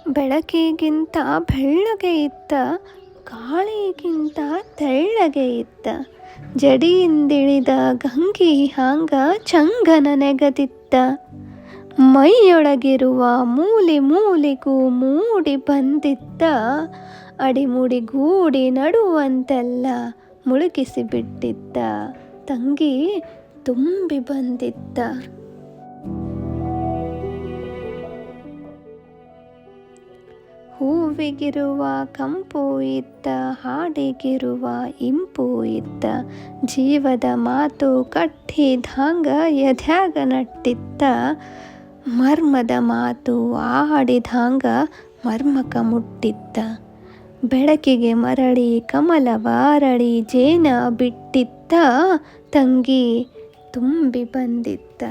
ಬೆಳಕಿಗಿಂತ ಬೆಳ್ಳಗೆ ಇತ್ತ, ಗಾಳಿಗಿಂತ ತೆಳ್ಳಗೆ ಇತ್ತ. ಜಡಿಯಿಂದಿಳಿದ ಗಂಗಿ ಹಾಂಗ ಚಂಗನ ನೆಗದಿತ್ತ. ಮೈಯೊಳಗಿರುವ ಮೂಲೆ ಮೂಲೆಗೂ ಮೂಡಿ ಬಂದಿತ್ತ. ಅಡಿಮುಡಿಗೂಡಿ ನಡುವಂತೆಲ್ಲ ಮುಳುಗಿಸಿ ಬಿಟ್ಟಿದ್ದ. ತಂಗಿ ತುಂಬಿ ಬಂದಿತ್ತ. ಹೂವಿಗಿರುವ ಕಂಪು ಇತ್ತ, ಹಾಡಿಗಿರುವ ಇಂಪು ಇತ್ತ. ಜೀವದ ಮಾತು ಕಟ್ಟಿದ್ಹಾಂಗ ಎದ್ಯಾಗ ನಟ್ಟಿತ್ತ. ಮರ್ಮದ ಮಾತು ಆಡಿದ್ಹಾಂಗ ಮರ್ಮಕ ಮುಟ್ಟಿತ್ತ. ಬೆಳಕಿಗೆ ಮರಳಿ ಕಮಲವಾರಳಿ ಜೇನ ಬಿಟ್ಟಿತ್ತ. ತಂಗಿ ತುಂಬಿ ಬಂದಿತ್ತ.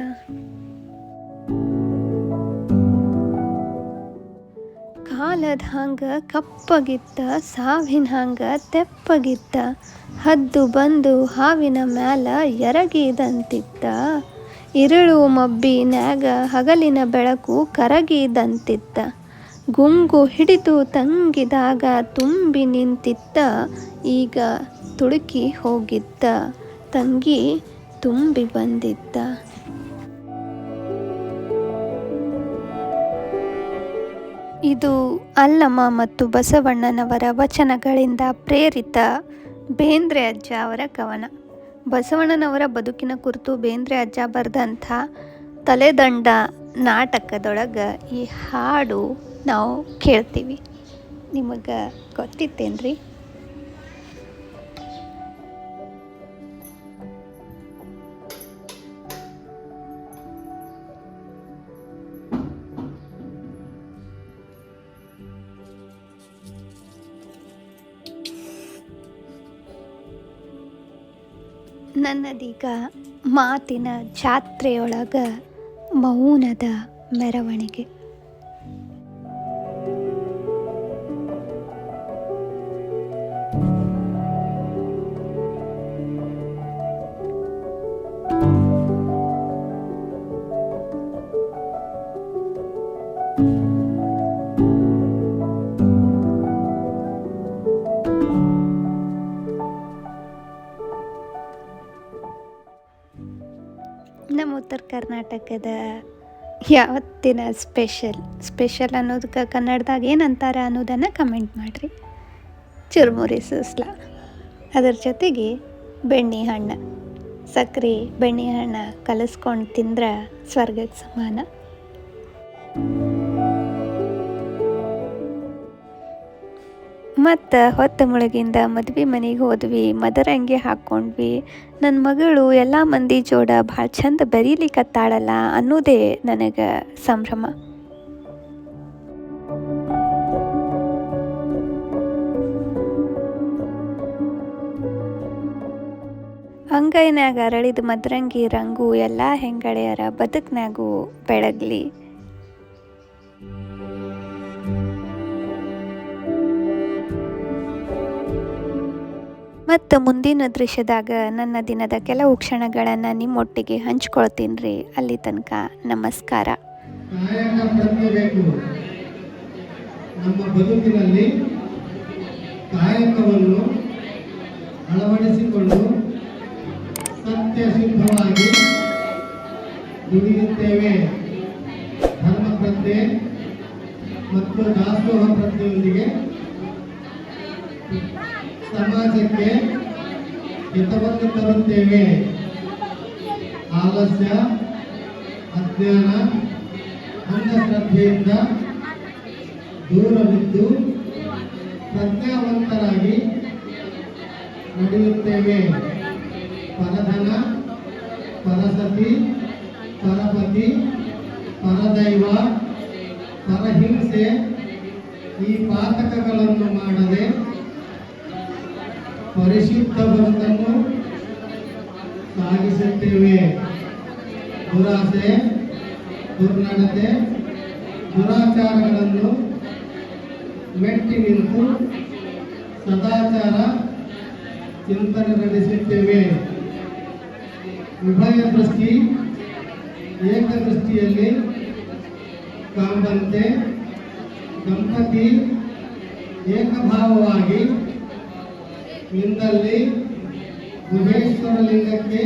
ಕಾಲದ ಹಂಗ ಕಪ್ಪಗಿತ್ತ, ಸಾವಿನ ಹಂಗ ತೆಪ್ಪಗಿತ್ತ. ಹದ್ದು ಬಂದು ಹಾವಿನ ಮ್ಯಾಲ ಎರಗಿದಂತಿತ್ತ. ಇರುಳು ಮಬ್ಬಿನ್ಯಾಗ ಹಗಲಿನ ಬೆಳಕು ಕರಗಿದಂತಿತ್ತ. ಗುಂಗು ಹಿಡಿದು ತಂಗಿದಾಗ ತುಂಬಿ ನಿಂತಿತ್ತ. ಈಗ ತುಳುಕಿ ಹೋಗಿತ್ತ. ತಂಗಿ ತುಂಬಿ ಬಂದಿತ್ತ. ಇದು ಅಲ್ಲಮ ಮತ್ತು ಬಸವಣ್ಣನವರ ವಚನಗಳಿಂದ ಪ್ರೇರಿತ ಬೇಂದ್ರೆ ಅಜ್ಜ ಅವರ ಕವನ. ಬಸವಣ್ಣನವರ ಬದುಕಿನ ಕುರಿತು ಬೇಂದ್ರೆ ಅಜ್ಜ ಬರೆದಂಥ ತಲೆದಂಡ ನಾಟಕದೊಳಗೆ ಈ ಹಾಡು ನಾವು ಕೇಳ್ತೀವಿ. ನಿಮಗೆ ಗೊತ್ತಿತ್ತೇನ್ರಿ? ನನ್ನದೀಗ ಮಾತಿನ ಜಾತ್ರೆಯೊಳಗ ಮೌನದ ಮೆರವಣಿಗೆ. ನಮ್ಮ ಉತ್ತರ ಕರ್ನಾಟಕದ ಯಾವತ್ತಿನ ಸ್ಪೆಷಲ್ ಅನ್ನೋದಕ್ಕೆ ಕನ್ನಡದಾಗ ಏನಂತಾರ ಅನ್ನೋದನ್ನು ಕಮೆಂಟ್ ಮಾಡಿರಿ. ಚುರುಮುರಿ ಸೂಸ್ಲ, ಅದರ ಜೊತೆಗೆ ಬೆಣ್ಣೆ ಹಣ್ಣು, ಸಕ್ಕರೆ ಬೆಣ್ಣೆ ಹಣ್ಣು ಕಲಿಸ್ಕೊಂಡು ತಿಂದ್ರೆ ಸ್ವರ್ಗಕ್ಕೆ ಸಮಾನ. ಮತ್ತು ಹೊತ್ತ ಮುಳುಗಿಂದ ಮದ್ವೆ ಮನೆಗೆ ಹೋದ್ವಿ, ಮದರಂಗಿ ಹಾಕ್ಕೊಂಡ್ವಿ. ನನ್ನ ಮಗಳು ಎಲ್ಲ ಮಂದಿ ಜೋಡ ಭಾಳ ಚಂದ ಬೆರೀಲಿಕ್ಕತ್ತಾಳಲ್ಲ ಅನ್ನೋದೇ ನನಗೆ ಸಂಭ್ರಮ. ಅಂಗೈನ್ಯಾಗ ಅರಳಿದ ಮದರಂಗಿ ರಂಗು ಎಲ್ಲ ಹೆಂಗಳೆಯರ ಬದುಕ್ನಾಗೂ ಬೆಳಗ್ಲಿ. ಮತ್ತು ಮುಂದಿನ ದೃಶ್ಯದಾಗ ನನ್ನ ದಿನದ ಕೆಲವು ಕ್ಷಣಗಳನ್ನು ನಿಮ್ಮೊಟ್ಟಿಗೆ ಹಂಚ್ಕೊಳ್ತೀನಿ ರೀ. ಅಲ್ಲಿ ತನಕ ನಮಸ್ಕಾರ. ನಮ್ಮ ಬದುಕಿನಲ್ಲಿ ಕಾಯಕವನ್ನು ಅಳವಡಿಸಿಕೊಂಡು ಸತ್ಯಶುದ್ಧವಾಗಿ ದುಡಿಯುತ್ತೇವೆ. ಧರ್ಮ ಪ್ರಜ್ಞೆ ಮತ್ತು ದಾಸೋಹ ಪ್ರಜ್ಞೆಯೊಂದಿಗೆ ಸಮಾಜಕ್ಕೆ ಹಿತವನ್ನು ತರುತ್ತೇವೆ. ಆಲಸ್ಯ, ಅಜ್ಞಾನ, ಅಂಧಶ್ರದ್ಧೆಯಿಂದ ದೂರವಿದ್ದು ಪ್ರಜ್ಞಾವಂತರಾಗಿ ನಡೆಯುತ್ತೇವೆ. ಪರಧನ, ಪರಸತಿ, ಪರಪತಿ, ಪರದೈವ, ಪರಹಿಂಸೆ ಈ ಪಾತಕಗಳನ್ನು ಮಾಡದೆ ಪರಿಶುದ್ಧ ಬದುಕನ್ನು ಸಾಗಿಸುತ್ತೇವೆ. ದುರಾಸೆ, ದುರ್ನಡತೆ, ದುರಾಚಾರಗಳನ್ನು ಮೆಟ್ಟಿ ನಿಂತು ಸದಾಚಾರ ಚಿಂತನೆ ನಡೆಸುತ್ತೇವೆ. ಉಭಯ ದೃಷ್ಟಿ ಏಕದೃಷ್ಟಿಯಲ್ಲಿ ಕಾಂಬಂತೆ ದಂಪತಿ ಏಕಭಾವವಾಗಿ ನಿಂದಲ್ಲಿ ಗುಹೇಶ್ವರ ಲಿಂಗಕ್ಕೆ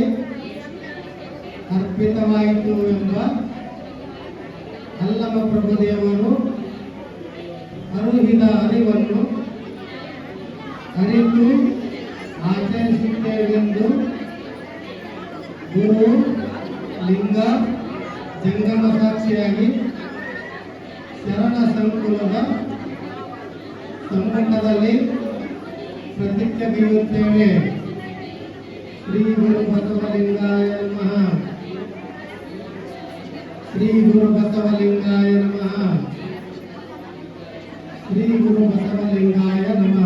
ಅರ್ಪಿತವಾಯಿತು ಎಂಬ ಅಲ್ಲಮ ಪ್ರಭುದೇವರು ಅರುಹಿದ ಅರಿವನ್ನು ಅರಿತು ಆಚರಿಸುತ್ತೇವೆಂದು ಗುರು ಲಿಂಗ ಜಂಗಮ ಸಾಕ್ಷಿಯಾಗಿ ಶರಣ ಸಂಕುಲದ ಸಮ್ಮುಖದಲ್ಲಿ ಪ್ರತಿಜ್ಞೆ ಬೀರುತ್ತೇವೆ. ಶ್ರೀ ಗುರು ಬಸವಲಿಂಗಾಯ ನಮಃ. ಶ್ರೀ ಗುರು ಬಸವಲಿಂಗಾಯ ನಮಃ. ಶ್ರೀ ಗುರು ಬಸವಲಿಂಗಾಯ ನಮಃ.